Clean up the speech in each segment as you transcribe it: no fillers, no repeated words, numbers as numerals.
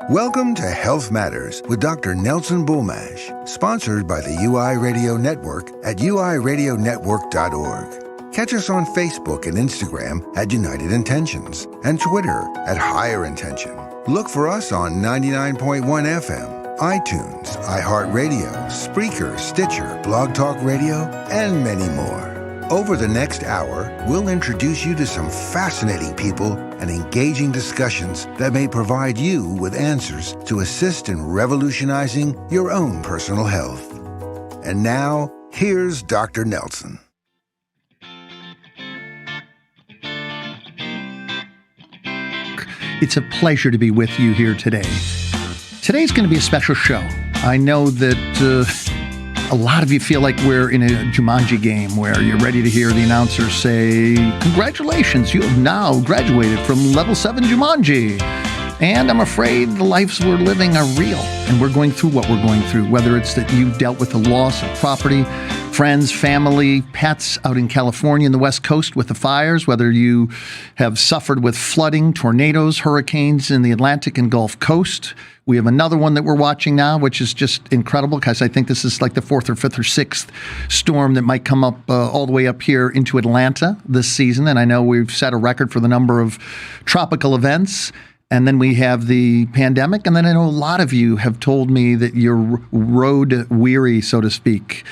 Welcome to Health Matters with Dr. Nelson Bulmash, sponsored by the UI Radio Network at uiradionetwork.org. Catch us on Facebook and Instagram at United Intentions and Twitter at Higher Intention. Look for us on 99.1 FM, iTunes, iHeartRadio, Spreaker, Stitcher, Blog Talk Radio, and many more. Over the next hour, we'll introduce you to some fascinating people and engaging discussions that may provide you with answers to assist in revolutionizing your own personal health. And now, here's Dr. Nelson. It's a pleasure to be with you here today. Today's going to be a special show. I know that a lot of you feel like we're in a Jumanji game where you're ready to hear the announcer say, "Congratulations, you have now graduated from level 7 Jumanji." And I'm afraid the lives we're living are real, and we're going through what we're going through, whether it's that you've dealt with the loss of property, friends, family, pets out in California and the West Coast with the fires, whether you have suffered with flooding, tornadoes, hurricanes in the Atlantic and Gulf Coast. We have another one that we're watching now, which is just incredible because I think this is like the 4th or 5th or 6th storm that might come up all the way up here into Atlanta this season. And I know we've set a record for the number of tropical events. And then we have the pandemic. And then I know a lot of you have told me that you're road weary, so to speak.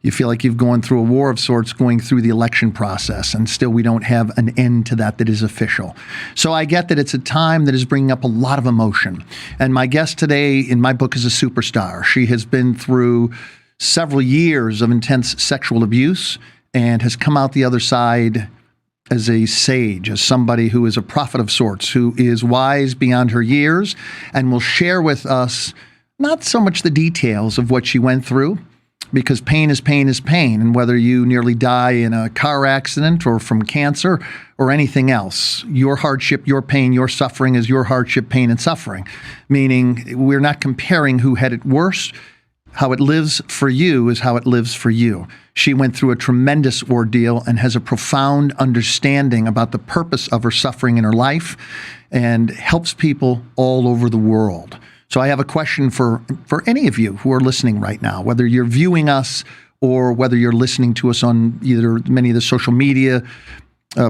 You feel like you've gone through a war of sorts going through the election process, and still we don't have an end to that is official. So I get that it's a time that is bringing up a lot of emotion. And my guest today in my book is a superstar. She has been through several years of intense sexual abuse and has come out the other side as a sage, as somebody who is a prophet of sorts, who is wise beyond her years and will share with us not so much the details of what she went through, because pain is pain is pain. And whether you nearly die in a car accident or from cancer or anything else, your hardship, your pain, your suffering is your hardship, pain, and suffering. Meaning we're not comparing who had it worse. How it lives for you is how it lives for you. She went through a tremendous ordeal and has a profound understanding about the purpose of her suffering in her life and helps people all over the world. So I have a question for any of you who are listening right now, whether you're viewing us or whether you're listening to us on either many of the social media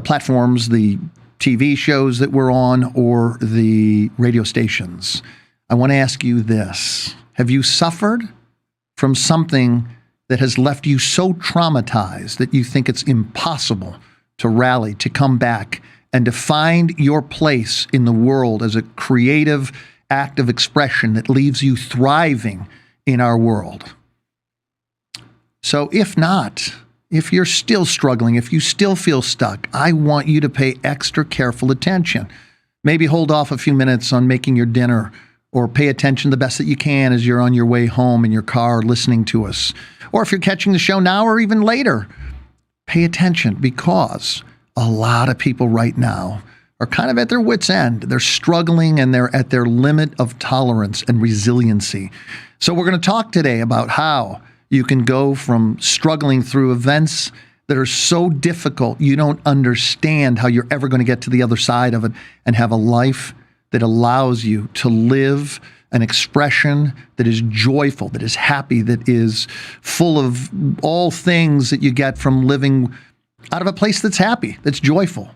platforms, the TV shows that we're on, or the radio stations. I want to ask you this. Have you suffered from something that has left you so traumatized that you think it's impossible to rally, to come back, and to find your place in the world as a creative act of expression that leaves you thriving in our world? So if not, if you're still struggling, if you still feel stuck, I want you to pay extra careful attention. Maybe hold off a few minutes on making your dinner, or pay attention the best that you can as you're on your way home in your car listening to us. Or if you're catching the show now or even later, pay attention, because a lot of people right now are kind of at their wits' end. They're struggling and they're at their limit of tolerance and resiliency. So we're going to talk today about how you can go from struggling through events that are so difficult you don't understand how you're ever going to get to the other side of it and have a life that allows you to live an expression that is joyful, that is happy, that is full of all things that you get from living out of a place that's happy, that's joyful,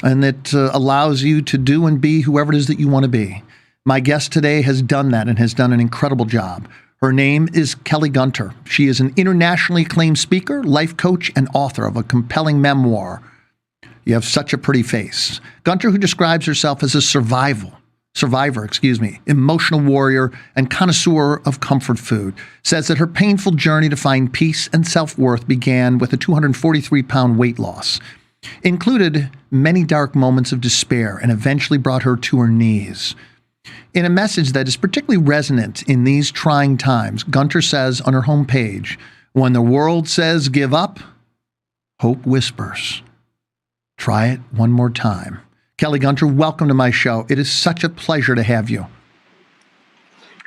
and that allows you to do and be whoever it is that you want to be. My guest today has done that and has done an incredible job. Her name is Kelley Gunter. She is an internationally acclaimed speaker, life coach, and author of a compelling memoir, "You Have Such a Pretty Face." Gunter, who describes herself as a survivor, emotional warrior, and connoisseur of comfort food, says that her painful journey to find peace and self-worth began with a 243-pound weight loss, included many dark moments of despair, and eventually brought her to her knees. In a message that is particularly resonant in these trying times, Gunter says on her homepage, "When the world says give up, hope whispers. Try it one more time." Kelley Gunter, welcome to my show. It is such a pleasure to have you.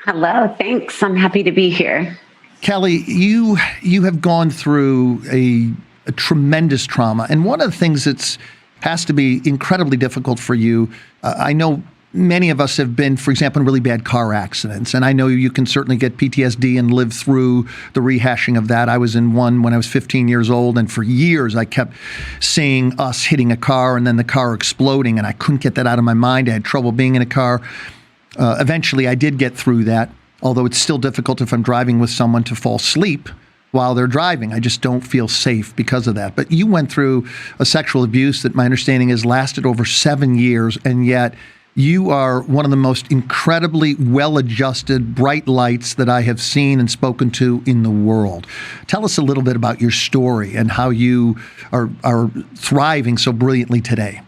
Hello, thanks. I'm happy to be here. Kelley, you have gone through a tremendous trauma. And one of the things that's has to be incredibly difficult for you, I know many of us have been, for example, in really bad car accidents. And I know you can certainly get PTSD and live through the rehashing of that. I was in one when I was 15 years old, and for years I kept seeing us hitting a car and then the car exploding, and I couldn't get that out of my mind. I had trouble being in a car. Eventually, I did get through that, although it's still difficult if I'm driving with someone to fall asleep while they're driving. I just don't feel safe because of that. But you went through a sexual abuse that my understanding has lasted over 7 years, and yet you are one of the most incredibly well-adjusted, bright lights that I have seen and spoken to in the world. Tell us a little bit about your story and how you are thriving so brilliantly today.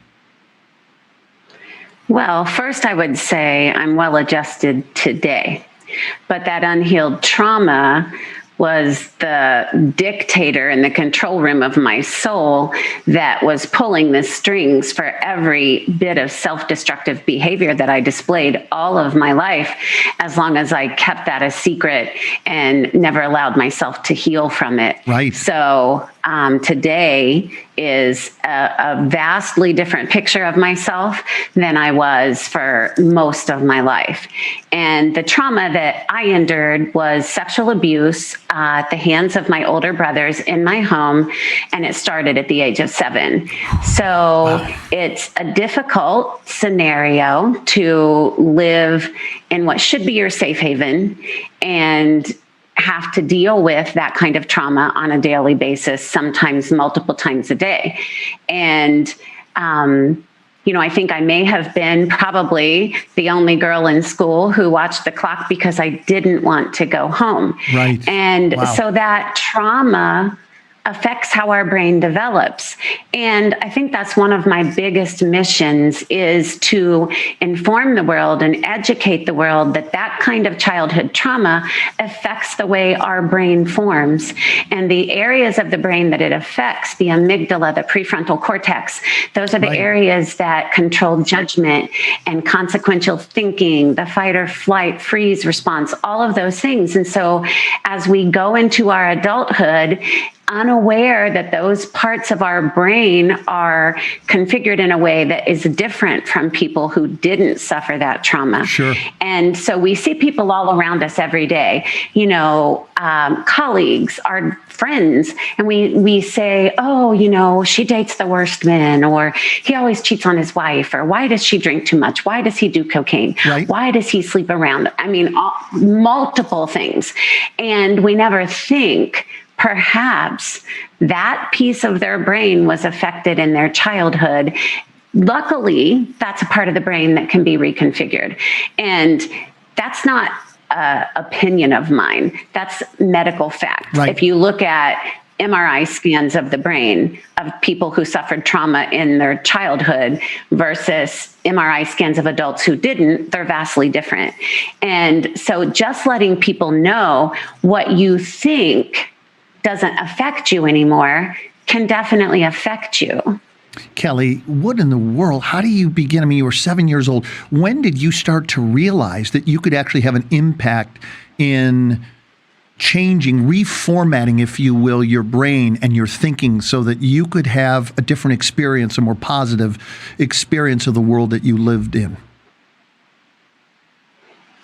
Well, first I would say I'm well-adjusted today, but that unhealed trauma was the dictator in the control room of my soul that was pulling the strings for every bit of self-destructive behavior that I displayed all of my life, as long as I kept that a secret and never allowed myself to heal from it. Right. So today is a vastly different picture of myself than I was for most of my life. And the trauma that I endured was sexual abuse at the hands of my older brothers in my home, and it started at the age of 7. So it's a difficult scenario to live in what should be your safe haven and have to deal with that kind of trauma on a daily basis, sometimes multiple times a day. And, I think I may have been probably the only girl in school who watched the clock because I didn't want to go home. Right. And Wow. so that trauma affects how our brain develops. And I think that's one of my biggest missions, is to inform the world and educate the world that that kind of childhood trauma affects the way our brain forms. And the areas of the brain that it affects, the amygdala, the prefrontal cortex, those are the areas that control judgment and consequential thinking, the fight or flight, freeze response, all of those things. And so as we go into our adulthood, unaware that those parts of our brain are configured in a way that is different from people who didn't suffer that trauma. Sure. And so we see people all around us every day, colleagues, our friends, and we say, oh, she dates the worst men, or he always cheats on his wife, or why does she drink too much? Why does he do cocaine? Right. Why does he sleep around? I mean, multiple things. And we never think, perhaps that piece of their brain was affected in their childhood. Luckily, that's a part of the brain that can be reconfigured. And that's not an opinion of mine. That's medical fact. Right. If you look at MRI scans of the brain of people who suffered trauma in their childhood versus MRI scans of adults who didn't, they're vastly different. And so just letting people know what you think doesn't affect you anymore can definitely affect you. Kelley, what in the world, how do you begin? I mean, you were 7 years old. When did you start to realize that you could actually have an impact in changing, reformatting, if you will, your brain and your thinking so that you could have a different experience, a more positive experience of the world that you lived in?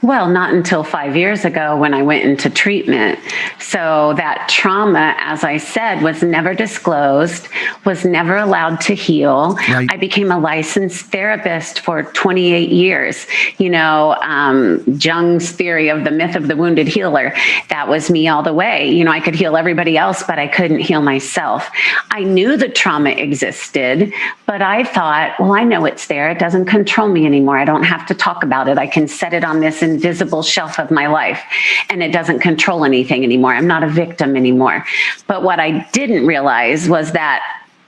Well, not until 5 years ago when I went into treatment. So that trauma, as I said, was never disclosed, was never allowed to heal. Right. I became a licensed therapist for 28 years. Jung's theory of the myth of the wounded healer, that was me all the way. I could heal everybody else, but I couldn't heal myself. I knew the trauma existed, but I thought, well, I know it's there. It doesn't control me anymore. I don't have to talk about it. I can set it on this invisible shelf of my life, and it doesn't control anything anymore. I'm not a victim anymore. But what I didn't realize was that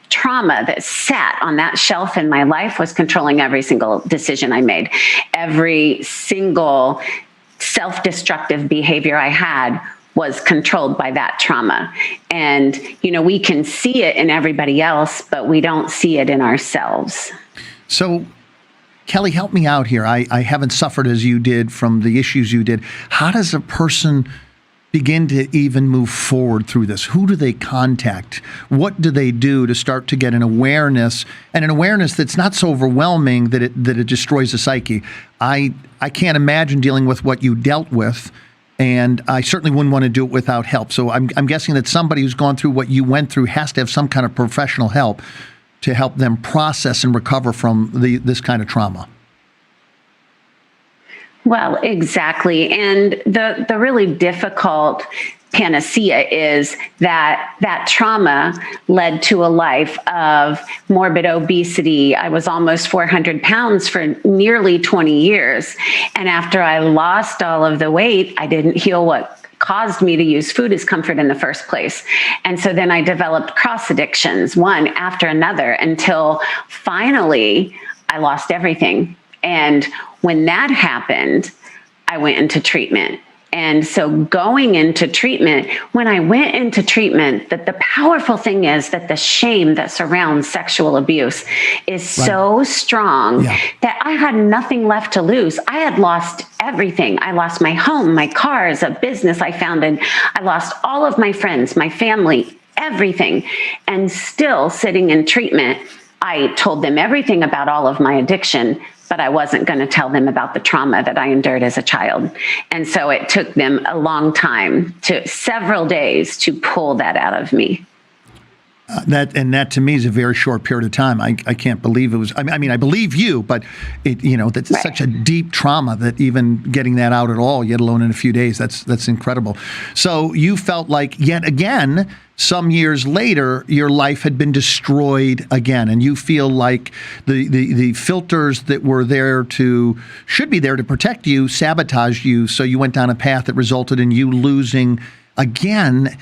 trauma that sat on that shelf in my life was controlling every single decision I made. Every single self-destructive behavior I had was controlled by that trauma. And, we can see it in everybody else, but we don't see it in ourselves. So, Kelley, help me out here. I haven't suffered as you did from the issues you did. How does a person begin to even move forward through this? Who do they contact? What do they do to start to get an awareness, and an awareness that's not so overwhelming that it destroys the psyche? I can't imagine dealing with what you dealt with, and I certainly wouldn't want to do it without help. So I'm guessing that somebody who's gone through what you went through has to have some kind of professional help to help them process and recover from this kind of trauma. Well, exactly. And the really difficult panacea is that trauma led to a life of morbid obesity. I was almost 400 pounds for nearly 20 years. And after I lost all of the weight, I didn't heal what caused me to use food as comfort in the first place. And so then I developed cross addictions, one after another, until finally I lost everything. And when that happened, I went into treatment. And so going into treatment, when I went into treatment, that the powerful thing is that the shame that surrounds sexual abuse is so strong that I had nothing left to lose. I had lost everything. I lost my home, my cars, a business I founded. I lost all of my friends, my family, everything. And still sitting in treatment, I told them everything about all of my addiction, but I wasn't going to tell them about the trauma that I endured as a child. And so it took them a long time, several days, to pull that out of me. That to me is a very short period of time. I can't believe it was. I mean, I believe you, but that's such a deep trauma that even getting that out at all, yet alone in a few days, that's incredible. So you felt like yet again, some years later, your life had been destroyed again, and you feel like the filters that were should be there to protect you sabotaged you. So you went down a path that resulted in you losing again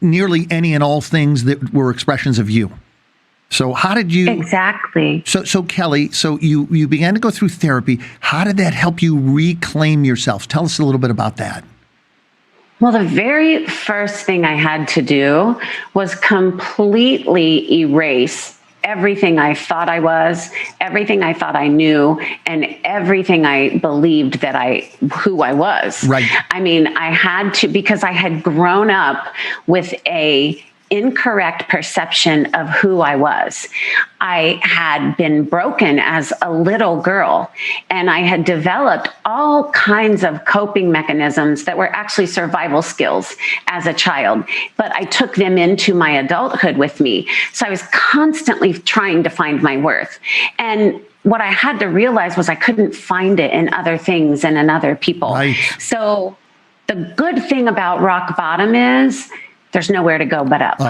nearly any and all things that were expressions of you. So how did you... Exactly. So Kelley, so you began to go through therapy. How did that help you reclaim yourself? Tell us a little bit about that. Well, the very first thing I had to do was completely erase everything I thought I was, everything I thought I knew, and everything I believed who I was. Right. I mean, I had to, because I had grown up with a incorrect perception of who I was. I had been broken as a little girl, and I had developed all kinds of coping mechanisms that were actually survival skills as a child, but I took them into my adulthood with me. So I was constantly trying to find my worth. And what I had to realize was I couldn't find it in other things and in other people. Right. So the good thing about rock bottom is there's nowhere to go but up.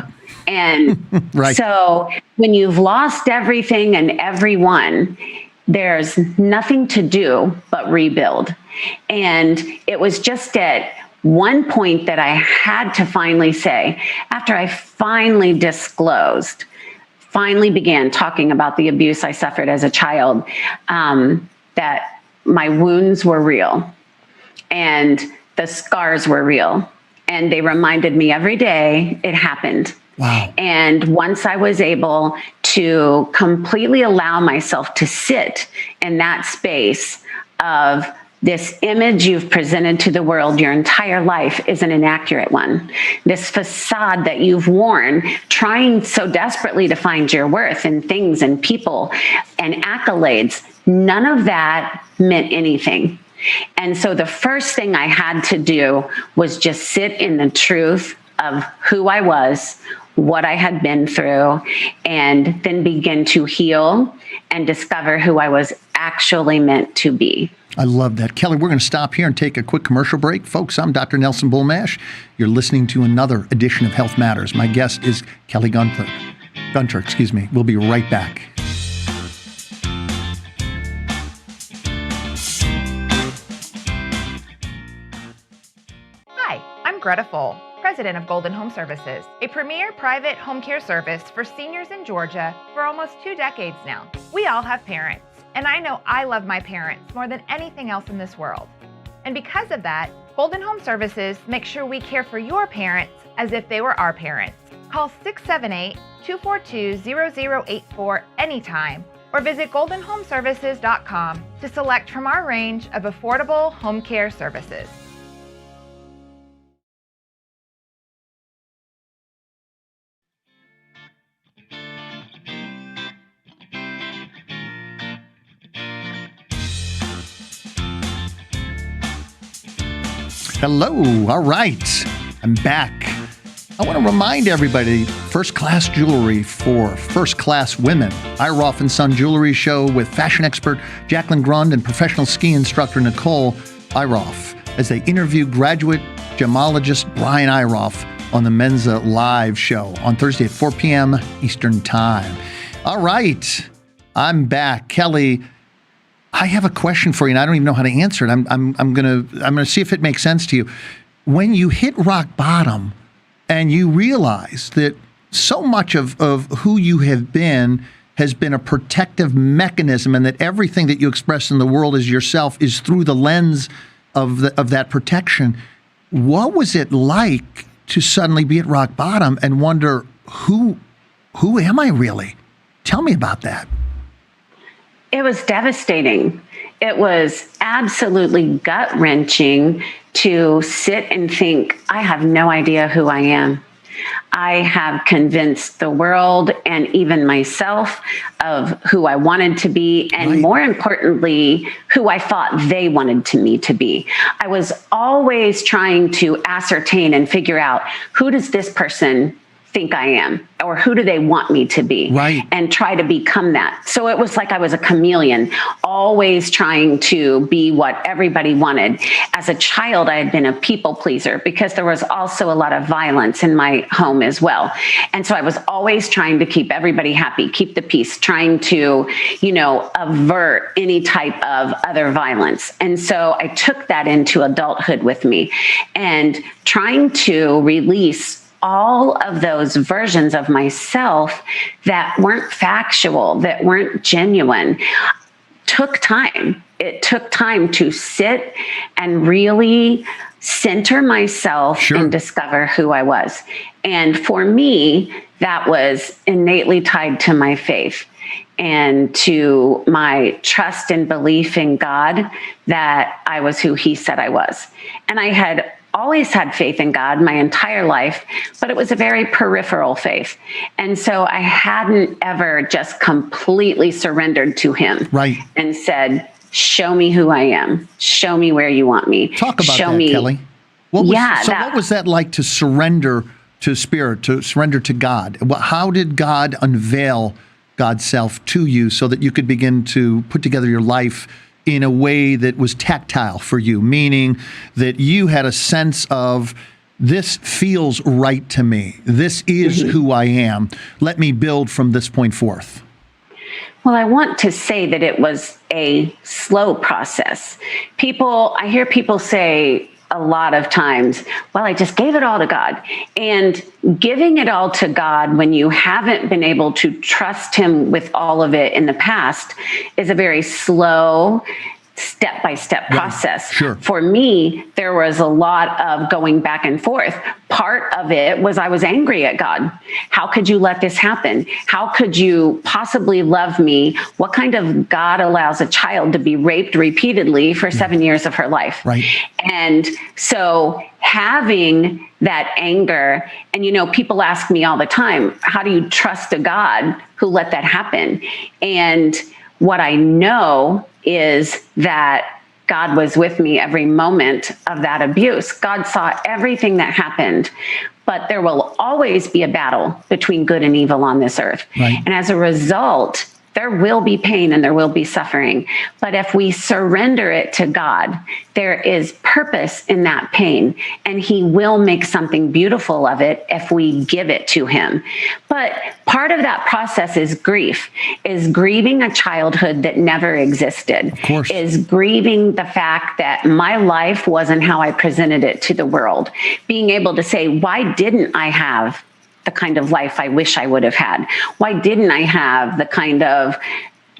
And so when you've lost everything and everyone, there's nothing to do but rebuild. And it was just at one point that I had to finally say, after I finally disclosed, finally began talking about the abuse I suffered as a child, that my wounds were real and the scars were real. And they reminded me every day it happened. Wow. And once I was able to completely allow myself to sit in that space of this image you've presented to the world your entire life is an inaccurate one. This facade that you've worn, trying so desperately to find your worth in things and people and accolades, none of that meant anything. And so the first thing I had to do was just sit in the truth of who I was, what I had been through, and then begin to heal and discover who I was actually meant to be. I love that. Kelley, we're going to stop here and take a quick commercial break. Folks, I'm Dr. Nelson Bulmash. You're listening to another edition of Health Matters. My guest is Kelley Gunter. We'll be right back. Hi, I'm Greta Full, president of Golden Home Services, a premier private home care service for seniors in Georgia for almost 2 decades now. We all have parents, and I know I love my parents more than anything else in this world. And because of that, Golden Home Services makes sure we care for your parents as if they were our parents. Call 678-242-0084 anytime, or visit goldenhomeservices.com to select from our range of affordable home care services. Hello. All right. I'm back. I want to remind everybody, first-class jewelry for first-class women. Iroff & Son Jewelry Show with fashion expert Jacqueline Grund and professional ski instructor Nicole Iroff as they interview graduate gemologist Brian Iroff on the Menza Live show on Thursday at 4 p.m. Eastern Time. All right. I'm back. Kelley, I have a question for you, and I don't even know how to answer it. I'm gonna see if it makes sense to you. When you hit rock bottom and you realize that so much of who you have been has been a protective mechanism, and that everything that you express in the world as yourself is through the lens of that protection, what was it like to suddenly be at rock bottom and wonder, who am I really? Tell me about that. It was devastating. It was absolutely gut-wrenching to sit and think, I have no idea who I am. I have convinced the world and even myself of who I wanted to be, and more importantly, who I thought they wanted me to be. I was always trying to ascertain and figure out, who does this person think I am, or who do they want me to be, and try to become that. So it was like I was a chameleon, always trying to be what everybody wanted. As a child, I had been a people pleaser because there was also a lot of violence in my home as well. And so I was always trying to keep everybody happy, keep the peace, trying to, avert any type of other violence. And so I took that into adulthood with me, and trying to release all of those versions of myself that weren't factual, that weren't genuine, took time. It took time to sit and really center myself and discover who I was. And for me, that was innately tied to my faith and to my trust and belief in God that I was who He said I was. And I had always had faith in God my entire life, but it was a very peripheral faith. And so I hadn't ever just completely surrendered to Him and said, show me who I am. Show me where you want me. Talk about that, Kelley. What was that like to surrender to Spirit, to surrender to God? How did God unveil God's self to you so that you could begin to put together your life in a way that was tactile for you, meaning that you had a sense of, this feels right to me. This is who I am. Let me build from this point forth. Well, I want to say that it was a slow process. I hear people say a lot of times, well, I just gave it all to God. And giving it all to God when you haven't been able to trust Him with all of it in the past is a very slow, step-by-step process. For me, there was a lot of going back and forth. Part of it was I was angry at God. How could you let this happen? How could you possibly love me? What kind of God allows a child to be raped repeatedly for 7 years of her life? And so having that anger, and people ask me all the time, how do you trust a God who let that happen? And what I know is that God was with me every moment of that abuse. God saw everything that happened, but there will always be a battle between good and evil on this earth. And as a result, there will be pain and there will be suffering. But if we surrender it to God, there is purpose in that pain, and He will make something beautiful of it if we give it to Him. But part of that process is grief, is grieving a childhood that never existed, is grieving the fact that my life wasn't how I presented it to the world. Being able to say, why didn't I have the kind of life I wish I would have had? Why didn't I have the kind of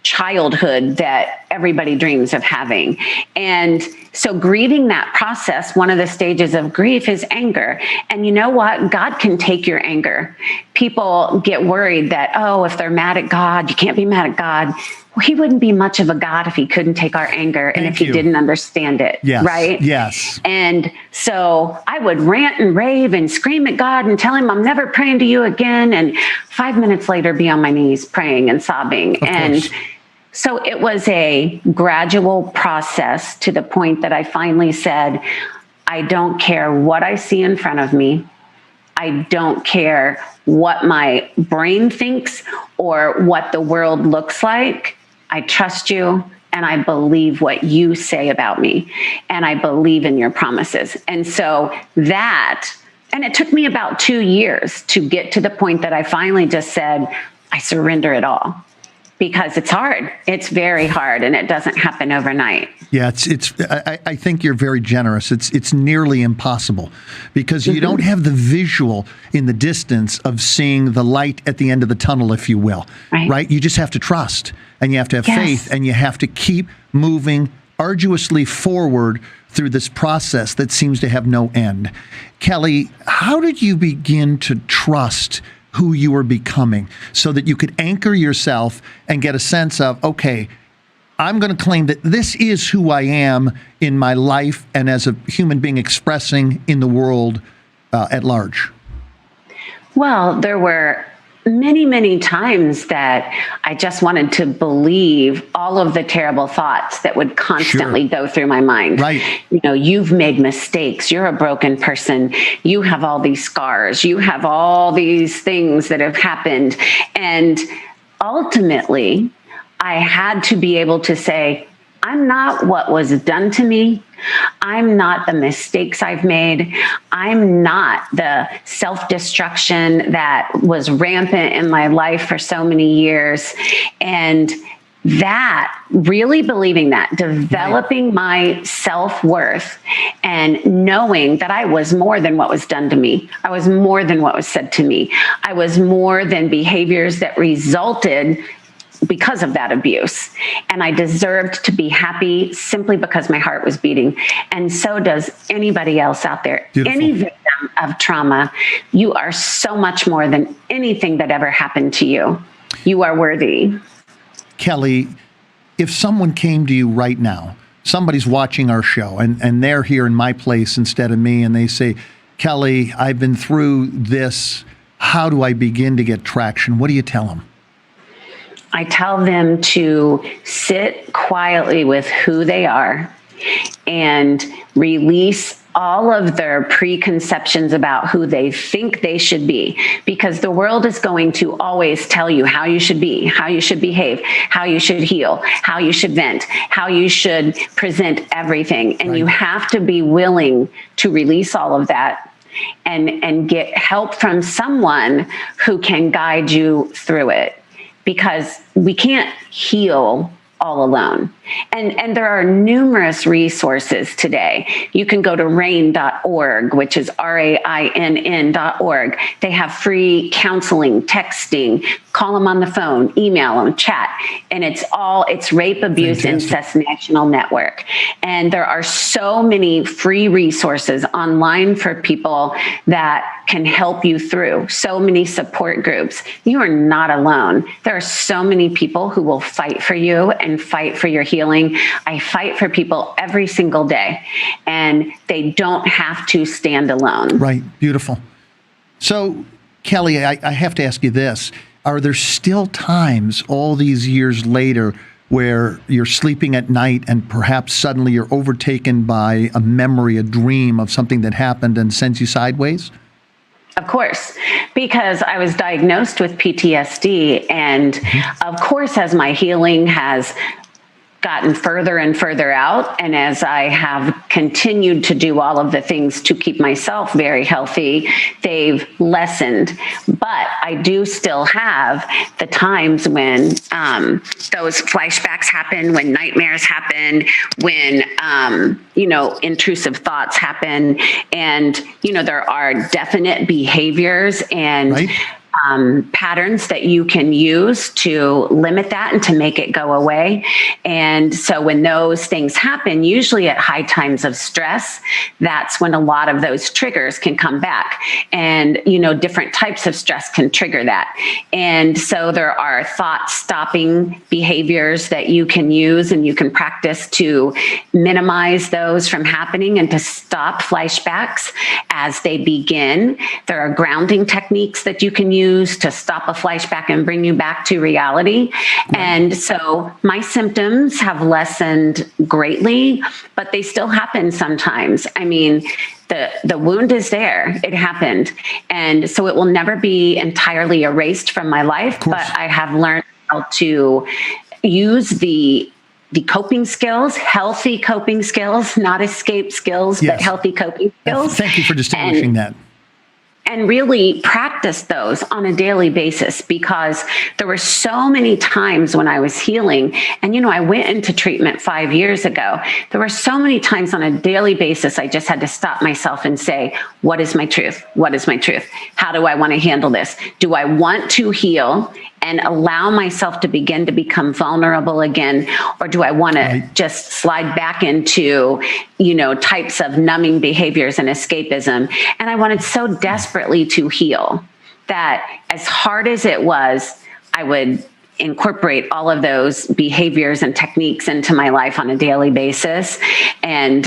childhood that everybody dreams of having? And so grieving that process, one of the stages of grief is anger. And you know what? God can take your anger. People get worried that, if they're mad at God, you can't be mad at God. Well, He wouldn't be much of a God if He couldn't take our anger and if He didn't understand it, right? Yes. And so I would rant and rave and scream at God and tell Him, I'm never praying to you again. And 5 minutes later, be on my knees praying and sobbing. And so it was a gradual process to the point that I finally said, I don't care what I see in front of me. I don't care what my brain thinks or what the world looks like. I trust you and I believe what you say about me and I believe in your promises. And so and it took me about 2 years to get to the point that I finally just said, I surrender it all. Because it's hard. It's very hard, and it doesn't happen overnight. Yeah, I think you're very generous. It's nearly impossible because you don't have the visual in the distance of seeing the light at the end of the tunnel, if you will. Right? You just have to trust, and you have to have faith, and you have to keep moving arduously forward through this process that seems to have no end. Kelley, how did you begin to trust who you were becoming so that you could anchor yourself and get a sense of, okay, I'm going to claim that this is who I am in my life and as a human being expressing in the world at large? Well, there were many, many times that I just wanted to believe all of the terrible thoughts that would constantly go through my mind. Right. You know, you've made mistakes. You're a broken person. You have all these scars. You have all these things that have happened. And ultimately, I had to be able to say, I'm not what was done to me. I'm not the mistakes I've made. I'm not the self-destruction that was rampant in my life for so many years. And that, really believing that, developing my self-worth and knowing that I was more than what was done to me. I was more than what was said to me. I was more than behaviors that resulted because of that abuse. And I deserved to be happy simply because my heart was beating. And so does anybody else out there. Beautiful. Any victim of trauma, you are so much more than anything that ever happened to you. You are worthy. Kelley, if someone came to you right now, somebody's watching our show and they're here in my place instead of me, and they say, Kelley, I've been through this. How do I begin to get traction? What do you tell them? I tell them to sit quietly with who they are and release all of their preconceptions about who they think they should be, because the world is going to always tell you how you should be, how you should behave, how you should heal, how you should vent, how you should present everything. And you have to be willing to release all of that and get help from someone who can guide you through it. Because we can't heal all alone. And there are numerous resources today. You can go to rain.org, which is RAINN.org. They have free counseling, texting, call them on the phone, email them, chat. And it's Rape, Abuse, Incest National Network. And there are so many free resources online for people that can help you through. So many support groups. You are not alone. There are so many people who will fight for you and fight for your healing. I fight for people every single day, and they don't have to stand alone. Right. Beautiful. So, Kelley, I have to ask you this. Are there still times all these years later where you're sleeping at night and perhaps suddenly you're overtaken by a memory, a dream of something that happened and sends you sideways? Of course, because I was diagnosed with PTSD. And of course, as my healing has gotten further and further out, and as I have continued to do all of the things to keep myself very healthy, they've lessened. But I do still have the times when those flashbacks happen, when nightmares happen, when, intrusive thoughts happen. And, there are definite behaviors and patterns that you can use to limit that and to make it go away. And so when those things happen, usually at high times of stress, that's when a lot of those triggers can come back. And, different types of stress can trigger that. And so there are thought stopping behaviors that you can use and you can practice to minimize those from happening and to stop flashbacks as they begin. There are grounding techniques that you can use use to stop a flashback and bring you back to reality. Right. And so my symptoms have lessened greatly, but they still happen sometimes. I mean, the wound is there. It happened. And so it will never be entirely erased from my life, but I have learned how to use the coping skills, healthy coping skills, not escape skills, but healthy coping skills. Thank you for distinguishing that. And really practice those on a daily basis, because there were so many times when I was healing, and I went into treatment 5 years ago. There were so many times on a daily basis I just had to stop myself and say, what is my truth? What is my truth? How do I want to handle this? Do I want to heal and allow myself to begin to become vulnerable again? Or do I want to just slide back into, types of numbing behaviors and escapism? And I wanted so desperately to heal that, as hard as it was, I would incorporate all of those behaviors and techniques into my life on a daily basis. And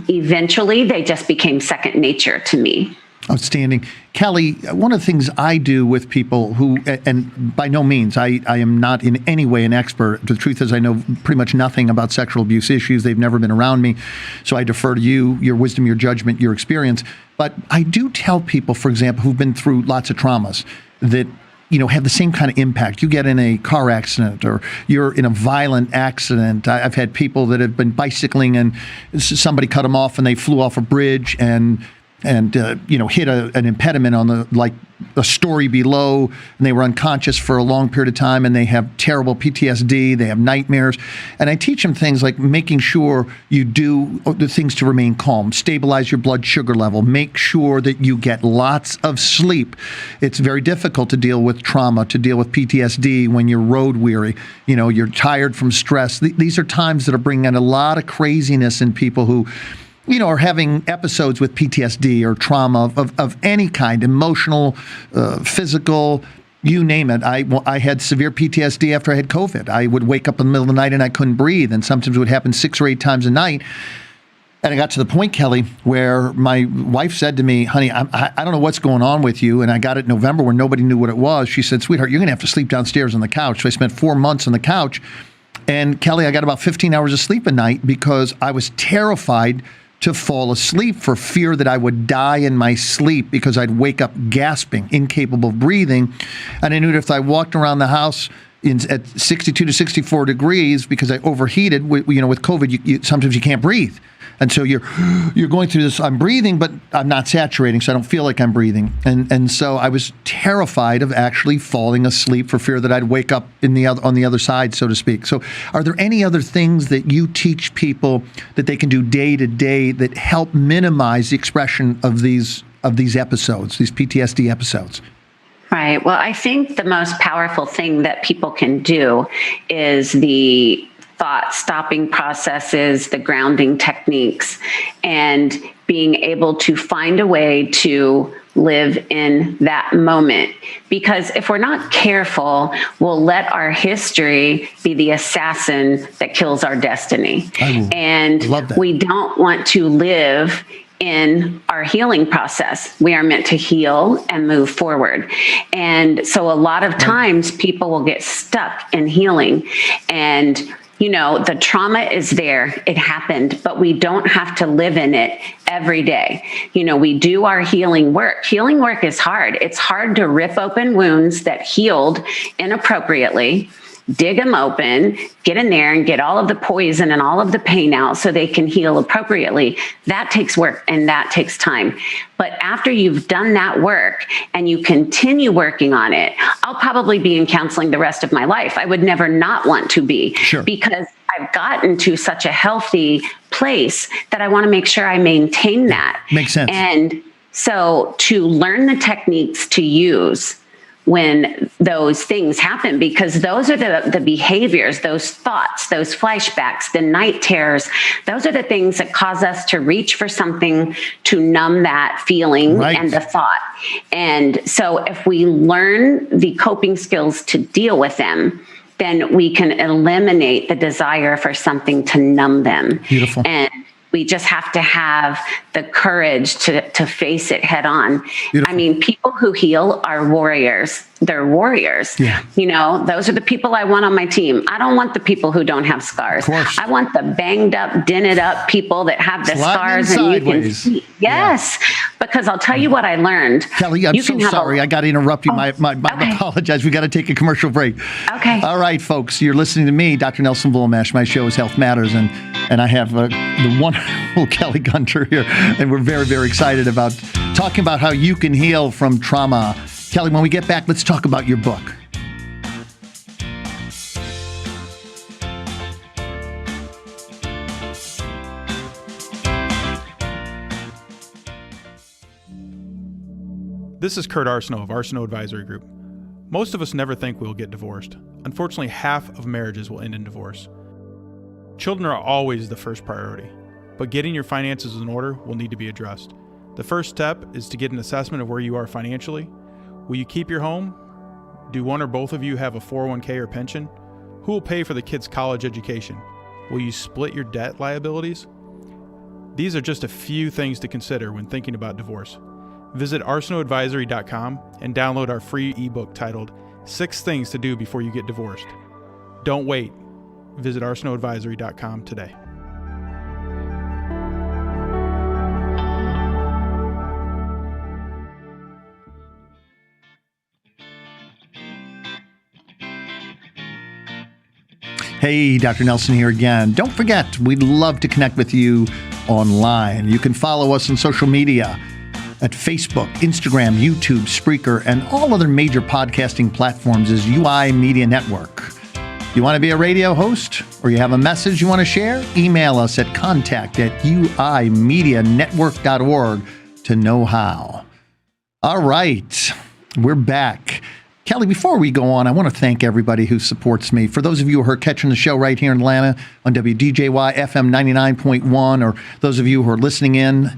eventually they just became second nature to me. Outstanding. Kelley, one of the things I do with people who, and by no means, I am not in any way an expert. The truth is I know pretty much nothing about sexual abuse issues. They've never been around me. So I defer to you, your wisdom, your judgment, your experience. But I do tell people, for example, who've been through lots of traumas that, have the same kind of impact. You get in a car accident or you're in a violent accident. I've had people that have been bicycling and somebody cut them off and they flew off a bridge and hit an impediment on a story below, and they were unconscious for a long period of time, and they have terrible PTSD, they have nightmares. And I teach them things like making sure you do the things to remain calm, stabilize your blood sugar level, make sure that you get lots of sleep. It's very difficult to deal with trauma, to deal with PTSD when you're road weary, you're tired from stress. These are times that are bringing in a lot of craziness in people who are having episodes with PTSD or trauma of any kind, emotional, physical, you name it. I had severe PTSD after I had COVID. I would wake up in the middle of the night and I couldn't breathe, and sometimes it would happen 6 or 8 times a night. And I got to the point, Kelley, where my wife said to me, honey, I don't know what's going on with you. And I got it in November where nobody knew what it was. She said, sweetheart, you're going to have to sleep downstairs on the couch. So I spent 4 months on the couch. And Kelley, I got about 15 hours of sleep a night because I was terrified to fall asleep for fear that I would die in my sleep because I'd wake up gasping, incapable of breathing. And I knew that if I walked around the house at 62 to 64 degrees because I overheated, with COVID, sometimes you can't breathe. And so you're going through this, I'm breathing, but I'm not saturating, so I don't feel like I'm breathing. And so I was terrified of actually falling asleep for fear that I'd wake up on the other side, so to speak. So are there any other things that you teach people that they can do day to day that help minimize the expression of these episodes, these PTSD episodes? Right. Well, I think the most powerful thing that people can do is the thought stopping processes, the grounding techniques, and being able to find a way to live in that moment. Because if we're not careful, we'll let our history be the assassin that kills our destiny. And we don't want to live in our healing process. We are meant to heal and move forward. And so a lot of times people will get stuck in healing, and the trauma is there, it happened, but we don't have to live in it every day. We do our healing work. Healing work is hard. It's hard to rip open wounds that healed inappropriately, dig them open, get in there and get all of the poison and all of the pain out so they can heal appropriately. That takes work and that takes time. But after you've done that work and you continue working on it, I'll probably be in counseling the rest of my life. I would never not want to be, because I've gotten to such a healthy place that I want to make sure I maintain that. Makes sense. And so to learn the techniques to use when those things happen, because those are the behaviors, those thoughts, those flashbacks, the night terrors, those are the things that cause us to reach for something to numb that feeling and the thought. And so if we learn the coping skills to deal with them, then we can eliminate the desire for something to numb them. Beautiful. And We just have to have the courage to face it head on. Beautiful. I mean, people who heal are warriors. They're warriors. Yeah. You know, those are the people I want on my team. I don't want the people who don't have scars. Of course. I want the banged up, dented up people that have the Sliding scars and you can sideways. see. Yes. Yeah. Because I'll tell you what I learned. Kelly, I'm so sorry. I got to interrupt you. I okay. apologize. We got to take a commercial break. Okay. All right, folks. You're listening to me, Dr. Nelson Bulmash. My show is Health Matters, and I have the wonderful Kelley Gunter here, and we're very, very excited about talking about how you can heal from trauma. Kelley, when we get back, let's talk about your book. This is Kurt Arsenault of Arsenault Advisory Group. Most of us never think we'll get divorced. Unfortunately, half of marriages will end in divorce. Children are always the first priority, but getting your finances in order will need to be addressed. The first step is to get an assessment of where you are financially. Will you keep your home? Do one or both of you have a 401k or pension? Who will pay for the kids' college education? Will you split your debt liabilities? These are just a few things to consider when thinking about divorce. Visit arsenaultadvisory.com and download our free ebook titled 6 Things to Do Before You Get Divorced. Don't wait. Visit arsenaultadvisory.com today. Hey, Dr. Nelson here again. Don't forget, we'd love to connect with you online. You can follow us on social media at Facebook, Instagram, YouTube, Spreaker, and all other major podcasting platforms as UI Media Network. You want to be a radio host or you have a message you want to share? Email us at contact@uimedianetwork.org to know how. All right, we're back. Kelley, before we go on, I want to thank everybody who supports me. For those of you who are catching the show right here in Atlanta on WDJY FM 99.1, or those of you who are listening in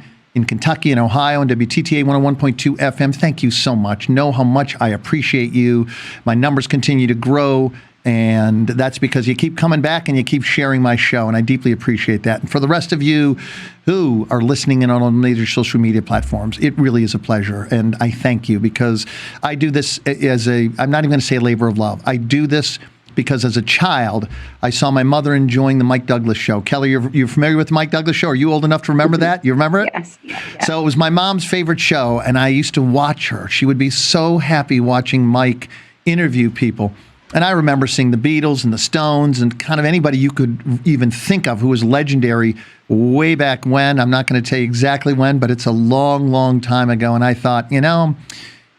Kentucky and Ohio on WTTA 101.2 FM, thank you so much. Know how much I appreciate you. My numbers continue to grow, and that's because you keep coming back and you keep sharing my show, and I deeply appreciate that. And for the rest of you who are listening in on major social media platforms, it really is a pleasure, and I thank you because I do this as I'm not even going to say a labor of love. I do this because as a child, I saw my mother enjoying the Mike Douglas show. Kelley, you're familiar with the Mike Douglas show? Are you old enough to remember that? You remember it? Yes. So it was my mom's favorite show, and I used to watch her. She would be so happy watching Mike interview people. And I remember seeing the Beatles and the Stones and kind of anybody you could even think of who was legendary way back when. I'm not going to tell you exactly when, but it's a long, long time ago. And I thought,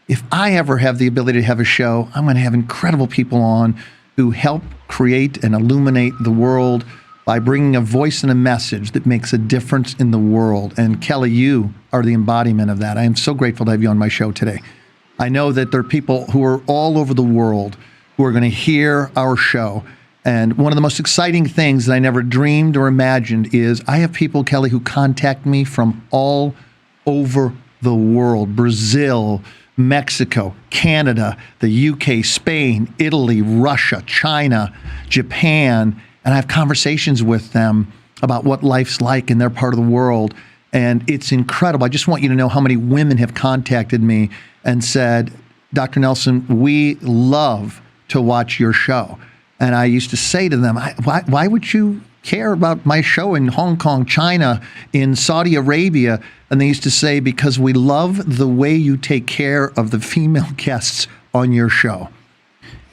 if I ever have the ability to have a show, I'm going to have incredible people on who help create and illuminate the world by bringing a voice and a message that makes a difference in the world. And Kelley, you are the embodiment of that. I am so grateful to have you on my show today. I know that there are people who are all over the world who are going to hear our show. And one of the most exciting things that I never dreamed or imagined is I have people, Kelley, who contact me from all over the world. Brazil, Mexico, Canada, the UK, Spain, Italy, Russia, China, Japan, and I have conversations with them about what life's like in their part of the world, and it's incredible. I just want you to know how many women have contacted me and said, Dr. Nelson, we love to watch your show. And I used to say to them, why would you care about my show in Hong Kong, China, in Saudi Arabia? And they used to say, because we love the way you take care of the female guests on your show.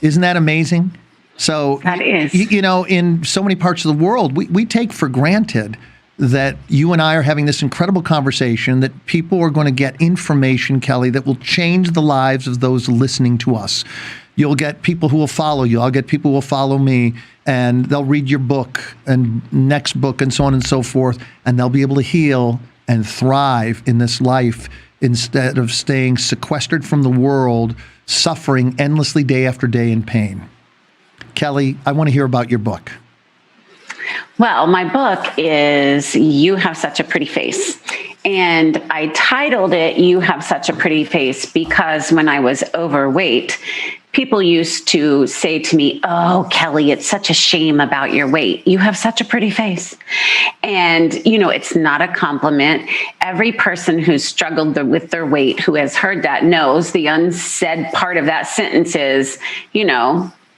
Isn't that amazing? So, that is. In so many parts of the world, we take for granted that you and I are having this incredible conversation, that people are going to get information, Kelley, that will change the lives of those listening to us. You'll get people who will follow you. I'll get people who will follow me, and they'll read your book and next book and so on and so forth, and they'll be able to heal and thrive in this life instead of staying sequestered from the world, suffering endlessly day after day in pain. Kelley, I want to hear about your book. Well, my book is You Have Such a Pretty Face. And I titled it You Have Such a Pretty Face because when I was overweight, people used to say to me, "Oh, Kelley, it's such a shame about your weight. You have such a pretty face." And, it's not a compliment. Every person who's struggled with their weight, who has heard that, knows the unsaid part of that sentence is,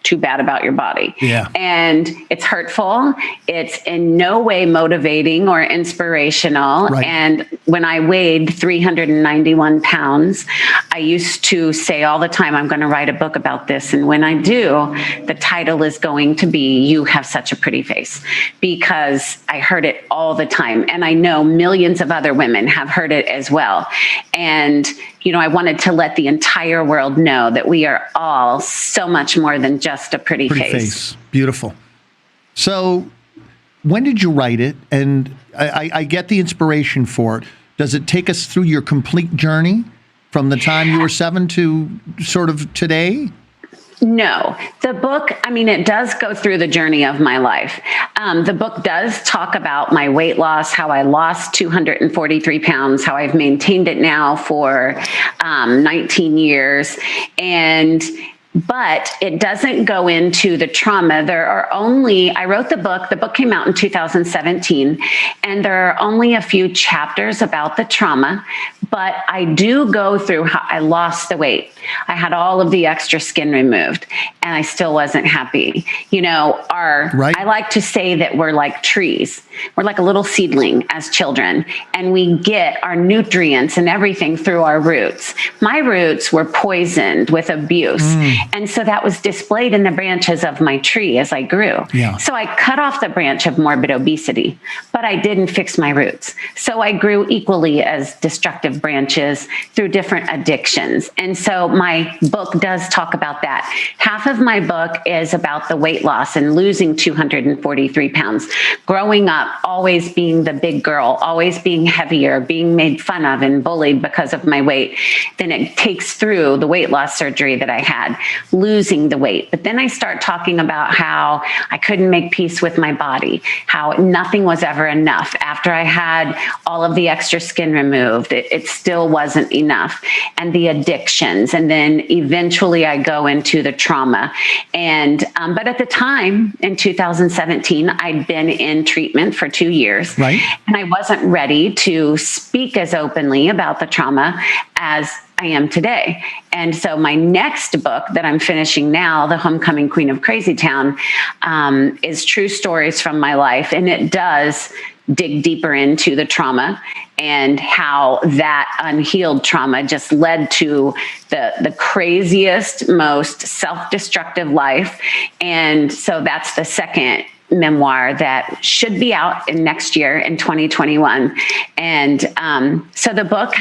too bad about your body. Yeah. And it's hurtful. It's in no way motivating or inspirational. Right. And when I weighed 391 pounds, I used to say all the time, I'm going to write a book about this. And when I do, the title is going to be, "You Have Such a Pretty Face," because I heard it all the time. And I know millions of other women have heard it as well. And I wanted to let the entire world know that we are all so much more than just a pretty face. Beautiful. So when did you write it? And I get the inspiration for it. Does it take us through your complete journey from the time you were 7 to sort of today? No, the book, it does go through the journey of my life. The book does talk about my weight loss, how I lost 243 pounds, how I've maintained it now for 19 years. But it doesn't go into the trauma. I wrote the book came out in 2017, and there are only a few chapters about the trauma, but I do go through how I lost the weight. I had all of the extra skin removed, and I still wasn't happy. Right. I like to say that we're like trees. We're like a little seedling as children, and we get our nutrients and everything through our roots. My roots were poisoned with abuse. And so that was displayed in the branches of my tree as I grew. Yeah. So I cut off the branch of morbid obesity, but I didn't fix my roots. So I grew equally as destructive branches through different addictions. And so my book does talk about that. Half of my book is about the weight loss and losing 243 pounds. Growing up, always being the big girl, always being heavier, being made fun of and bullied because of my weight. Then it takes through the weight loss surgery that I had, losing the weight. But then I start talking about how I couldn't make peace with my body, how nothing was ever enough. After I had all of the extra skin removed, it still wasn't enough. And the addictions. And then eventually I go into the trauma. And, but at the time in 2017, I'd been in treatment for 2 years. Right. And I wasn't ready to speak as openly about the trauma as I am today. And so my next book that I'm finishing now, The Homecoming Queen of Crazy Town, is true stories from my life. And it does dig deeper into the trauma and how that unhealed trauma just led to the craziest, most self-destructive life. And so that's the second memoir that should be out in next year in 2021. And so the book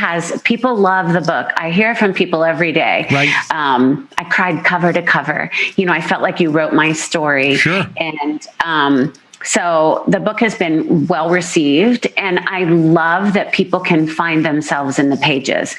people love the book. I hear from people every day. Right. I cried cover to cover. I felt like you wrote my story. Sure. And so the book has been well received, and I love that people can find themselves in the pages.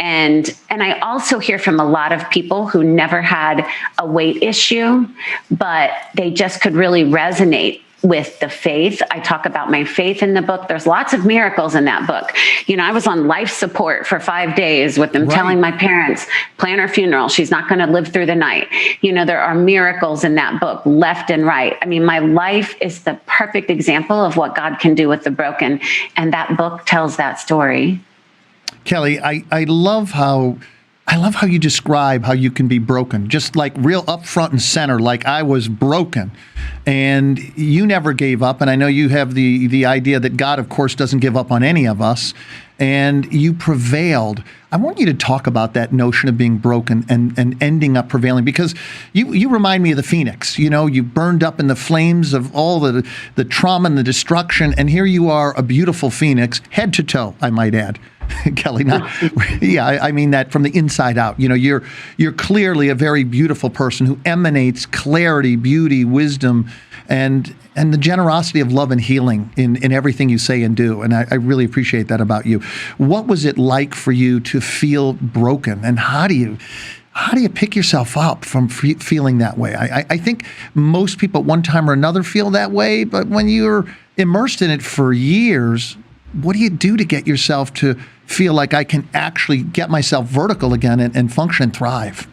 And I also hear from a lot of people who never had a weight issue, but they just could really resonate with the faith. I talk about my faith in the book. There's lots of miracles in that book. I was on life support for 5 days with them, telling my parents, plan her funeral. She's not going to live through the night. There are miracles in that book, left and right. My life is the perfect example of what God can do with the broken. And that book tells that story. Kelley, I love how you describe how you can be broken, just like real up front and center, like I was broken. And you never gave up. And I know you have the idea that God, of course, doesn't give up on any of us. And you prevailed. I want you to talk about that notion of being broken and ending up prevailing, because you remind me of the phoenix. You burned up in the flames of all the trauma and the destruction. And here you are, a beautiful phoenix, head to toe, I might add. Kelley, I mean that from the inside out. You're clearly a very beautiful person who emanates clarity, beauty, wisdom, and the generosity of love and healing in everything you say and do. And I really appreciate that about you. What was it like for you to feel broken, and how do you pick yourself up from feeling that way? I think most people at one time or another feel that way, but when you're immersed in it for years, what do you do to get yourself to feel like I can actually get myself vertical again and function and thrive?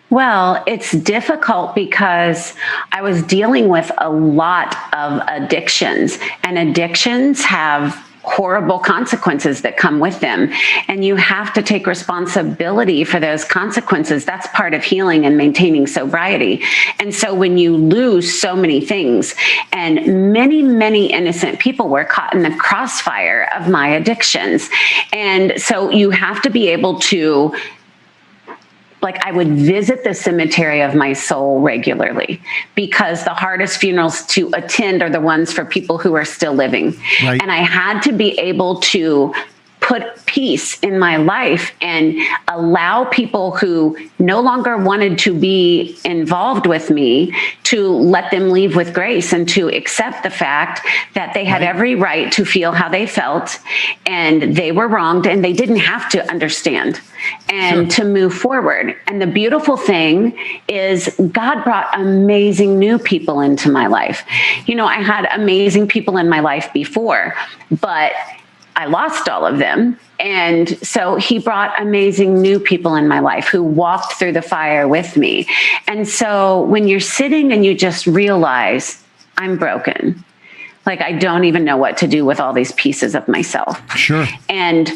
Well, it's difficult because I was dealing with a lot of addictions, and addictions have horrible consequences that come with them. And you have to take responsibility for those consequences. That's part of healing and maintaining sobriety. And so when you lose so many things, and many, many innocent people were caught in the crossfire of my addictions. And so you have to be able to, like, I would visit the cemetery of my soul regularly, because the hardest funerals to attend are the ones for people who are still living. Right. And I had to be able to put peace in my life and allow people who no longer wanted to be involved with me to let them leave with grace, and to accept the fact that they had every right to feel how they felt, and they were wronged, and they didn't have to understand, and to move forward. And the beautiful thing is God brought amazing new people into my life. You know, I had amazing people in my life before, but I lost all of them. And so he brought amazing new people in my life who walked through the fire with me. And so when you're sitting and you just realize, I'm broken, like I don't even know what to do with all these pieces of myself. Sure. And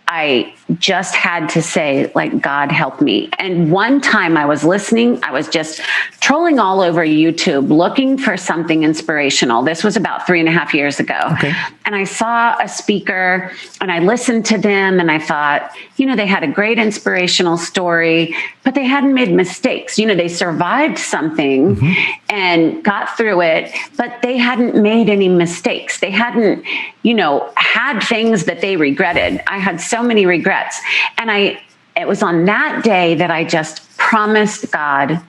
I just had to say, like, God help me. And one time I was listening, I was just trolling all over YouTube looking for something inspirational. This was about 3.5 years ago. Okay. And I saw a speaker and I listened to them and I thought, you know, they had a great inspirational story, but they hadn't made mistakes. You know, they survived something and got through it, but they hadn't made any mistakes. They hadn't, you know, had things that they regretted. I had so many regrets. And it was on that day that I just promised God,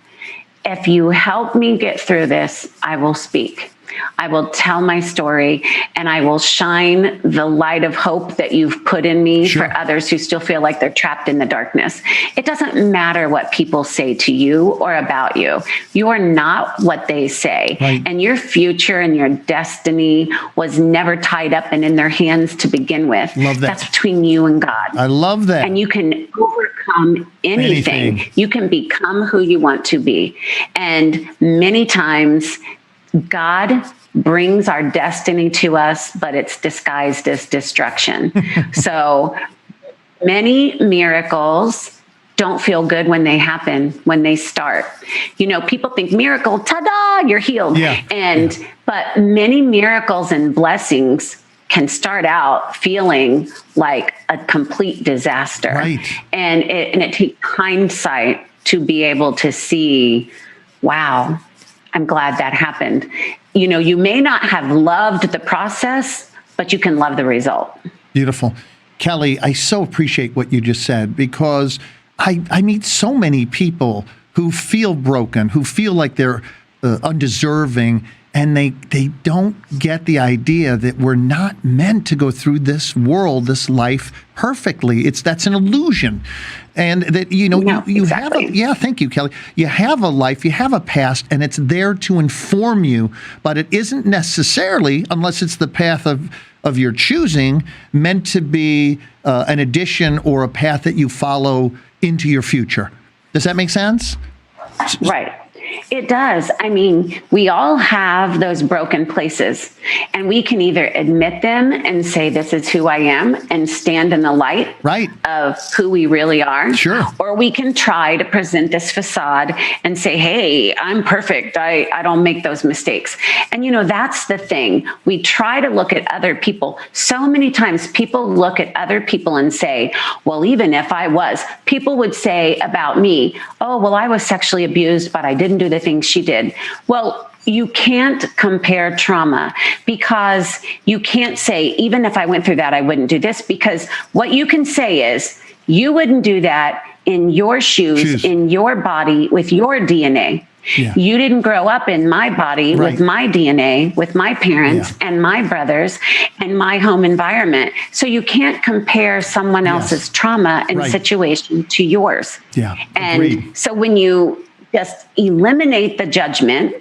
if you help me get through this, I will speak. I will tell my story, and I will shine the light of hope that you've put in me for others who still feel like they're trapped in the darkness. It doesn't matter what people say to you or about you. You are not what they say. Right. And your future and your destiny was never tied up and in their hands to begin with. Love that. That's between you and God. I love that. And you can overcome anything. You can become who you want to be. And many times, God brings our destiny to us, but it's disguised as destruction. So many miracles don't feel good when they happen, when they start. You know, people think miracle, ta-da, you're healed. But many miracles and blessings can start out feeling like a complete disaster. Right. And it takes hindsight to be able to see, wow, I'm glad that happened. You know, you may not have loved the process, but you can love the result. Beautiful. Kelley, I so appreciate what you just said, because I meet so many people who feel broken, who feel like they're undeserving, and they don't get the idea that we're not meant to go through this world, this life perfectly. That's an illusion. And that, you know, you exactly. Thank you, Kelley. You have a life, you have a past, and it's there to inform you, but it isn't necessarily, unless it's the path of your choosing, meant to be an addition or a path that you follow into your future. Does that make sense? Right. It does. I mean, we all have those broken places, and we can either admit them and say, this is who I am, and stand in the light of who we really are. Sure. Or we can try to present this facade and say, hey, I'm perfect. I don't make those mistakes. And, you know, that's the thing. We try to look at other people. So many times people look at other people and say, well, even if I was, people would say about me, oh, well, I was sexually abused, but I didn't do the things she did. Well, you can't compare trauma, because you can't say, even if I went through that, I wouldn't do this, because what you can say is, you wouldn't do that in your shoes, in your body, with your DNA. Yeah. You didn't grow up in my body with my DNA, with my parents and my brothers and my home environment. So you can't compare someone else's trauma and situation to yours. Yeah. And so when you just eliminate the judgment,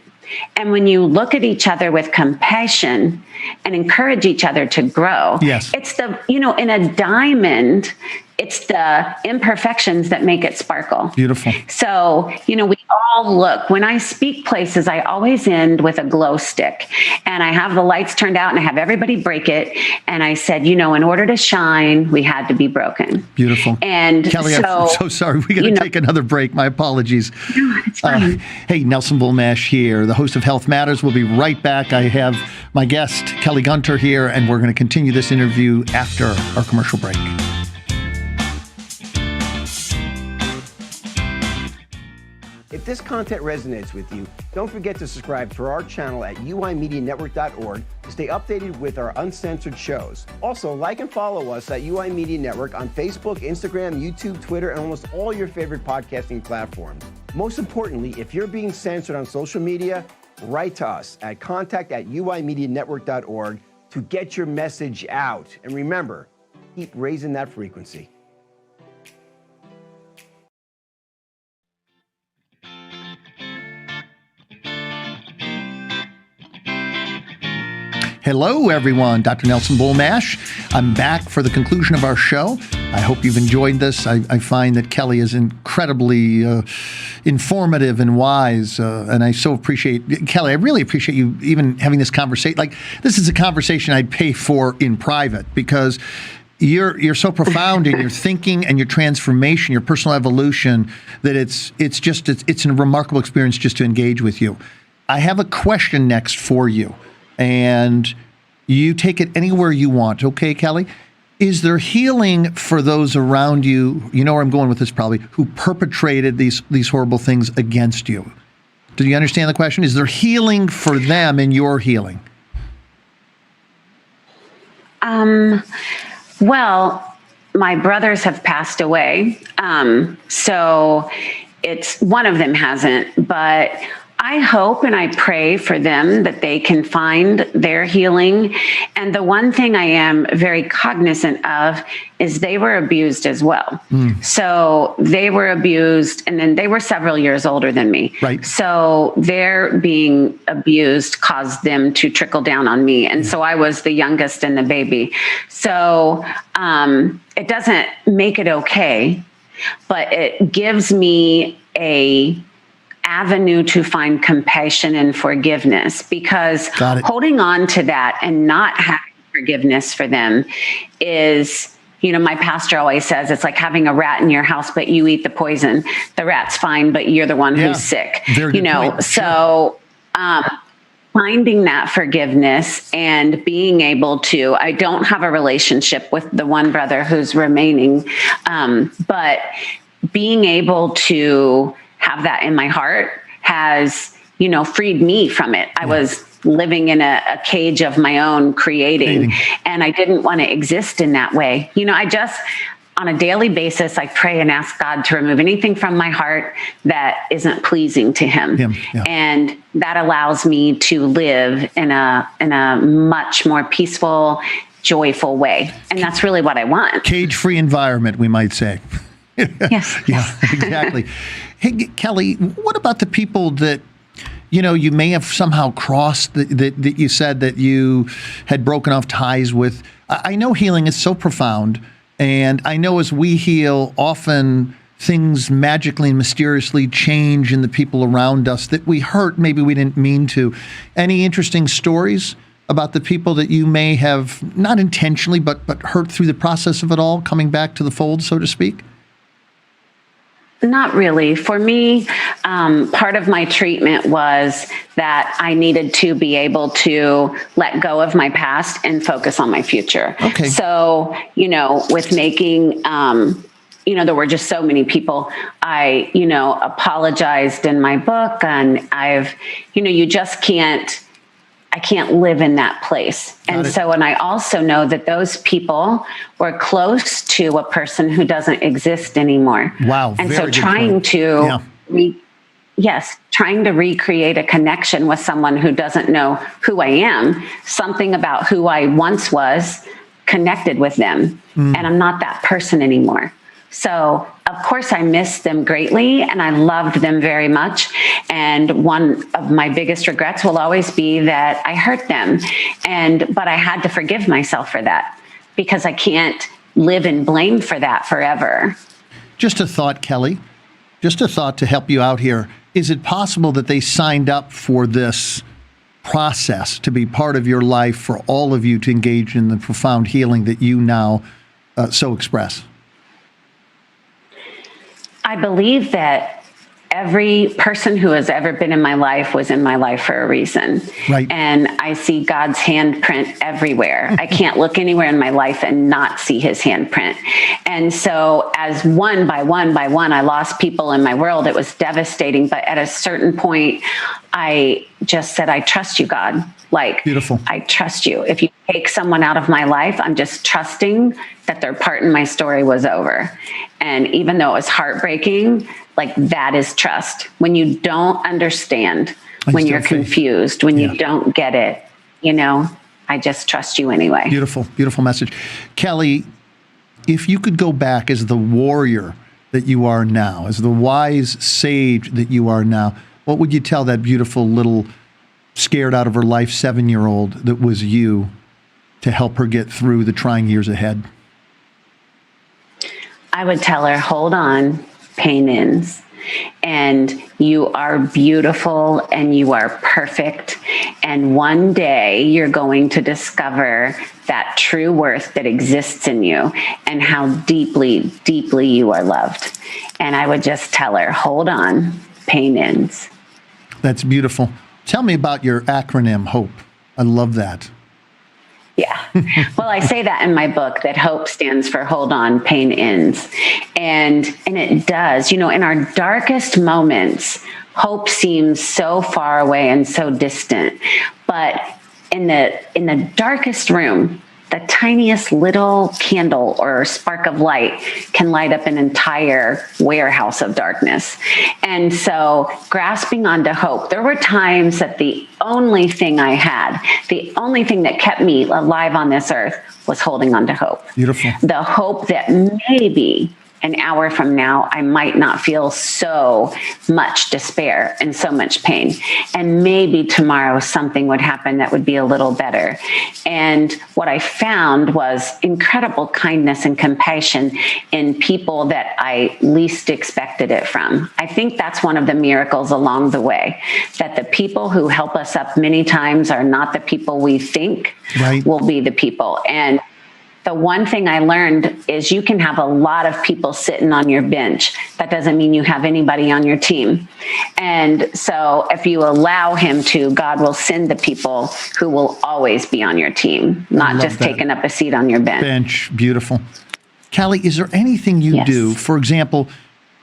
and when you look at each other with compassion and encourage each other to grow, it's the, you know, in a diamond, it's the imperfections that make it sparkle. Beautiful. So, we all look, when I speak places, I always end with a glow stick, and I have the lights turned out and I have everybody break it. And I said, in order to shine, we had to be broken. Beautiful. And Kelley, I'm so sorry. We got to take another break. My apologies. No, it's fine. Hey, Nelson Bulmash here, the host of Health Matters. We'll be right back. I have my guest, Kelley Gunter, here, and we're going to continue this interview after our commercial break. If this content resonates with you, don't forget to subscribe to our channel at uimedianetwork.org to stay updated with our uncensored shows. Also, like and follow us at UI Media Network on Facebook, Instagram, YouTube, Twitter, and almost all your favorite podcasting platforms. Most importantly, if you're being censored on social media, write to us at contact@uimedianetwork.org to get your message out. And remember, keep raising that frequency. Hello, everyone. Dr. Nelson Bulmash. I'm back for the conclusion of our show. I hope you've enjoyed this. I find that Kelley is incredibly informative and wise, and I so appreciate, Kelley, I really appreciate you even having this conversation. Like, this is a conversation I'd pay for in private, because you're so profound in your thinking and your transformation, your personal evolution, that it's a remarkable experience just to engage with you. I have a question next for you, and you take it anywhere you want. Okay, Kelley? Is there healing for those around you, you know where I'm going with this probably, who perpetrated these horrible things against you? Do you understand the question? Is there healing for them in your healing? Well, my brothers have passed away. So it's one of them hasn't, but I hope and I pray for them that they can find their healing. And the one thing I am very cognizant of is they were abused as well. So they were abused, and then they were several years older than me. Right. So their being abused caused them to trickle down on me. And so I was the youngest and the baby. So it doesn't make it okay, but it gives me a avenue to find compassion and forgiveness, because holding on to that and not having forgiveness for them is, my pastor always says, it's like having a rat in your house, but you eat the poison. The rat's fine, but you're the one who's sick. Very good point. So finding that forgiveness and being able to, I don't have a relationship with the one brother who's remaining, but being able to have that in my heart has, freed me from it. I was living in a cage of my own creating, and I didn't want to exist in that way. I just, on a daily basis, I pray and ask God to remove anything from my heart that isn't pleasing to him. And that allows me to live in a much more peaceful, joyful way. And that's really what I want. Cage-free environment, we might say. Yes. Yeah, exactly. Hey, Kelley, what about the people that, you may have somehow crossed, that you said that you had broken off ties with? I know healing is so profound, and I know as we heal, often things magically and mysteriously change in the people around us that we hurt, maybe we didn't mean to. Any interesting stories about the people that you may have, not intentionally, but hurt through the process of it all, coming back to the fold, so to speak? Not really. For me, part of my treatment was that I needed to be able to let go of my past and focus on my future. Okay. So, with making, there were just so many people. I, apologized in my book, and I've, you just I can't live in that place. And so, and I also know that those people were close to a person who doesn't exist anymore. Wow. And so trying to, trying to recreate a connection with someone who doesn't know who I am, something about who I once was connected with them. And I'm not that person anymore. So, of course, I miss them greatly, and I loved them very much. And one of my biggest regrets will always be that I hurt them. But I had to forgive myself for that, because I can't live in blame for that forever. Just a thought, Kelley. Just a thought to help you out here. Is it possible that they signed up for this process to be part of your life, for all of you to engage in the profound healing that you now so express? I believe that every person who has ever been in my life was in my life for a reason. Right. And I see God's handprint everywhere. I can't look anywhere in my life and not see his handprint. And so as one by one by one, I lost people in my world. It was devastating. But at a certain point, I just said, I trust you, God. Like, beautiful. I trust you. If you take someone out of my life, I'm just trusting that their part in my story was over. And even though it was heartbreaking, like, that is trust. When you don't understand, when you're confused, when you don't get it, I just trust you anyway. Beautiful, beautiful message. Kelley, if you could go back as the warrior that you are now, as the wise sage that you are now, what would you tell that beautiful little scared out of her life 7-year-old that was you to help her get through the trying years ahead? I would tell her, hold on, pain ends. And you are beautiful and you are perfect. And one day you're going to discover that true worth that exists in you and how deeply, deeply you are loved. And I would just tell her, hold on, pain ends. That's beautiful. Tell me about your acronym, HOPE. I love that. Yeah. Well, I say that in my book, that HOPE stands for hold on, pain ends. And it does. In our darkest moments, hope seems so far away and so distant. But in the darkest room, the tiniest little candle or spark of light can light up an entire warehouse of darkness. And so grasping onto hope, there were times that the only thing I had, the only thing that kept me alive on this earth was holding on to hope. Beautiful. The hope that maybe an hour from now, I might not feel so much despair and so much pain. And maybe tomorrow something would happen that would be a little better. And what I found was incredible kindness and compassion in people that I least expected it from. I think that's one of the miracles along the way, that the people who help us up many times are not the people we think will be the people. And the one thing I learned is you can have a lot of people sitting on your bench. That doesn't mean you have anybody on your team. And so if you allow him to, God will send the people who will always be on your team, not just taking up a seat on your bench. Beautiful. Kelley, is there anything you do? For example,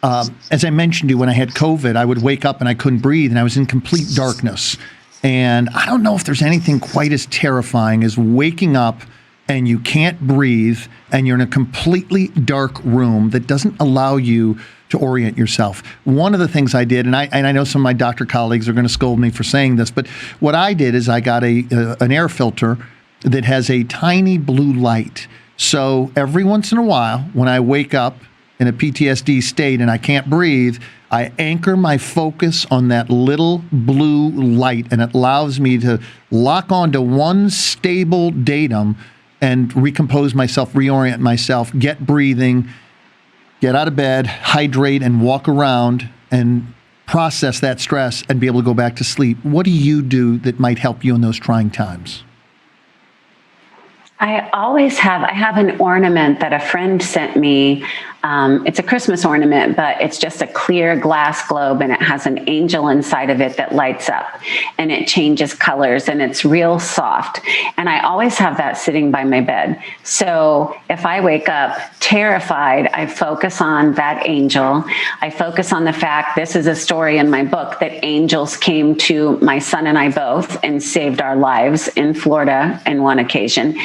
as I mentioned to you, when I had COVID, I would wake up and I couldn't breathe and I was in complete darkness. And I don't know if there's anything quite as terrifying as waking up and you can't breathe, and you're in a completely dark room that doesn't allow you to orient yourself. One of the things I did, and I know some of my doctor colleagues are going to scold me for saying this, but what I did is I got an air filter that has a tiny blue light. So every once in a while, when I wake up in a PTSD state and I can't breathe, I anchor my focus on that little blue light, and it allows me to lock onto one stable datum and recompose myself, reorient myself, get breathing, get out of bed, hydrate, and walk around and process that stress and be able to go back to sleep. What do you do that might help you in those trying times? I have an ornament that a friend sent me. It's a Christmas ornament, but it's just a clear glass globe, and it has an angel inside of it that lights up, and it changes colors, and it's real soft. And I always have that sitting by my bed. So if I wake up terrified, I focus on that angel. I focus on the fact, this is a story in my book, that angels came to my son and I both and saved our lives in Florida on one occasion.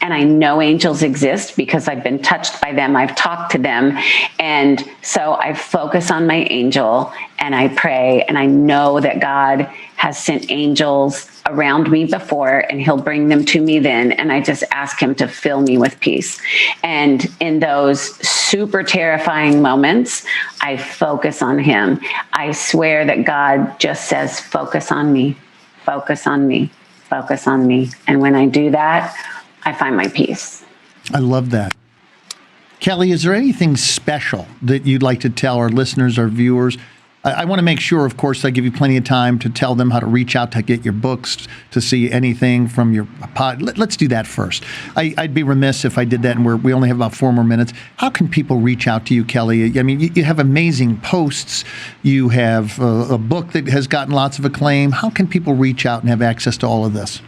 And I know angels exist because I've been touched by them. I've talked to them. And so I focus on my angel and I pray, and I know that God has sent angels around me before, and he'll bring them to me then. And I just ask him to fill me with peace. And in those super terrifying moments, I focus on him. I swear that God just says, focus on me, focus on me, focus on me. And when I do that, I find my peace. I love that. Kelley, is there anything special that you'd like to tell our listeners, our viewers? I want to make sure, of course, I give you plenty of time to tell them how to reach out to get your books, to see anything from your pod. Let's do that first. I'd be remiss if I did that, and we only have about 4 more minutes. How can people reach out to you, Kelley? I mean, you have amazing posts. You have a book that has gotten lots of acclaim. How can people reach out and have access to all of this?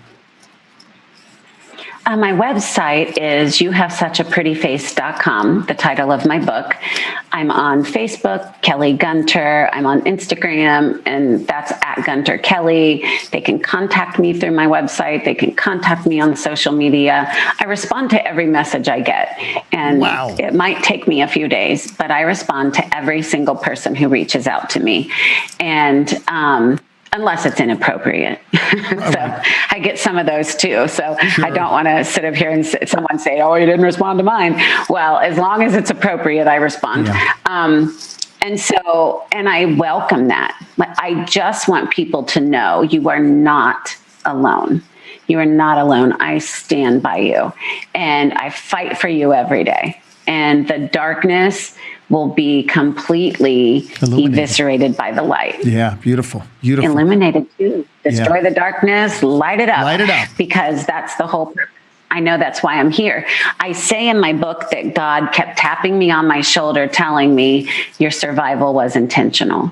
My website is youhavesuchaprettyface.com, the title of my book. I'm on Facebook, Kelley Gunter. I'm on Instagram, and that's at Gunter Kelley. They can contact me through my website. They can contact me on social media. I respond to every message I get, and It might take me a few days, but I respond to every single person who reaches out to me. And unless it's inappropriate. So I get some of those too. So sure. I don't want to sit up here and someone say, oh, you didn't respond to mine. Well, as long as it's appropriate, I respond. Yeah. And I welcome that. I just want people to know you are not alone. You are not alone. I stand by you, and I fight for you every day. And the darkness will be completely eviscerated by the light. Yeah, beautiful, beautiful. Illuminated too. Destroy the darkness, light it up. Light it up. Because that's the whole purpose. I know that's why I'm here. I say in my book that God kept tapping me on my shoulder, telling me your survival was intentional.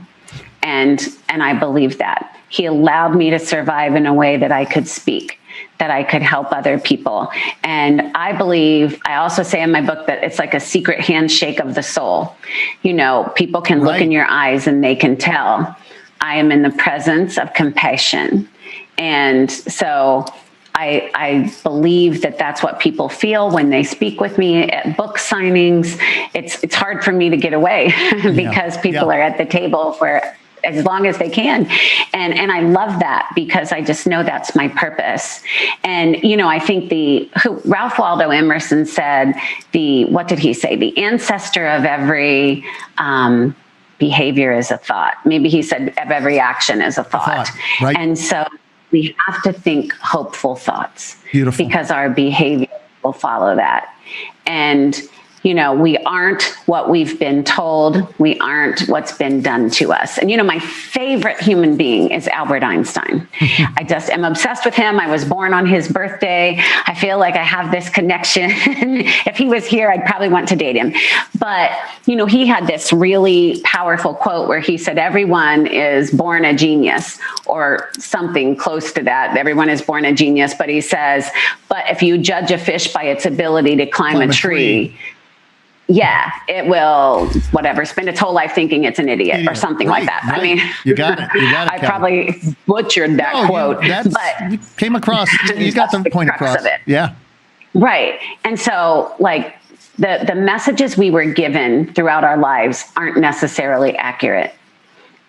And I believe that. He allowed me to survive in a way that I could speak, that I could help other people. And I also say in my book that it's like a secret handshake of the soul. You know, people can look in your eyes and they can tell I am in the presence of compassion. And so I believe that that's what people feel when they speak with me at book signings. It's hard for me to get away because people are at the table for as long as they can. And I love that because I just know that's my purpose. And, you know, I think Ralph Waldo Emerson said, what did he say? The ancestor of every behavior is a thought. Maybe he said of every action is a thought. Right. And so we have to think hopeful thoughts. Beautiful. Because our behavior will follow that. And you know, we aren't what we've been told. We aren't what's been done to us. And, you know, my favorite human being is Albert Einstein. I just am obsessed with him. I was born on his birthday. I feel like I have this connection. If he was here, I'd probably want to date him. But, you know, he had this really powerful quote where he said, everyone is born a genius, or something close to that. Everyone is born a genius. But he says, but if you judge a fish by its ability to climb a tree, yeah, it will, spend its whole life thinking it's an idiot or something like that. Right. I mean, you got it. I probably butchered that quote, but you came across, you got the point across. Of it. Yeah. Right. And so like the messages we were given throughout our lives aren't necessarily accurate.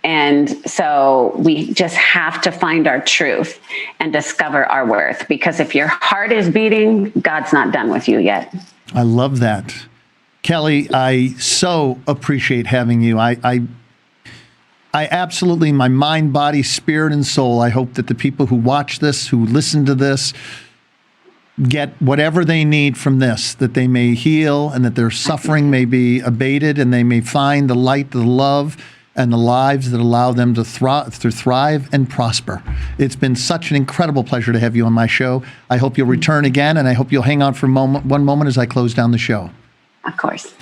And so we just have to find our truth and discover our worth, because if your heart is beating, God's not done with you yet. I love that. Kelley, I so appreciate having you. I absolutely, my mind, body, spirit, and soul, I hope that the people who watch this, who listen to this, get whatever they need from this, that they may heal and that their suffering may be abated and they may find the light, the love, and the lives that allow them to thrive and prosper. It's been such an incredible pleasure to have you on my show. I hope you'll return again, and I hope you'll hang on for one moment as I close down the show. Of course.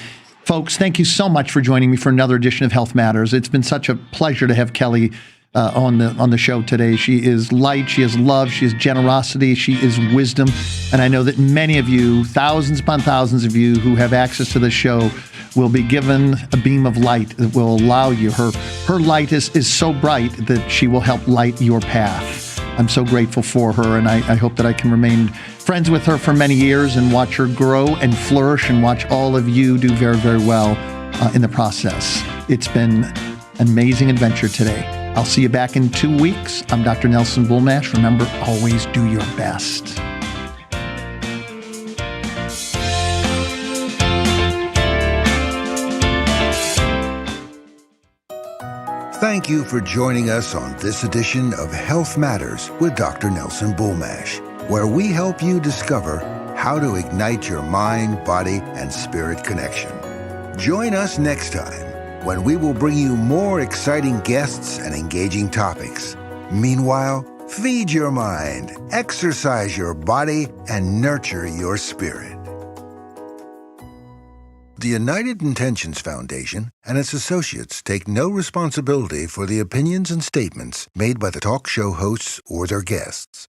Folks, thank you so much for joining me for another edition of Health Matters. It's been such a pleasure to have Kelley on the show today. She is light, she is love, she is generosity, she is wisdom. And I know that many of you, thousands upon thousands of you who have access to this show, will be given a beam of light that will allow you. Her light is so bright that she will help light your path. I'm so grateful for her, and I hope that I can remain friends with her for many years and watch her grow and flourish and watch all of you do very, very well in the process. It's been an amazing adventure today. I'll see you back in 2 weeks. I'm Dr. Nelson Bulmash. Remember, always do your best. Thank you for joining us on this edition of Health Matters with Dr. Nelson Bulmash, where we help you discover how how to ignite your mind, body, and spirit connection. Join us next time when we will bring you more exciting guests and engaging topics. Meanwhile, feed your mind, exercise your body, and nurture your spirit. The United Intentions Foundation and its associates take no responsibility for the opinions and statements made by the talk show hosts or their guests.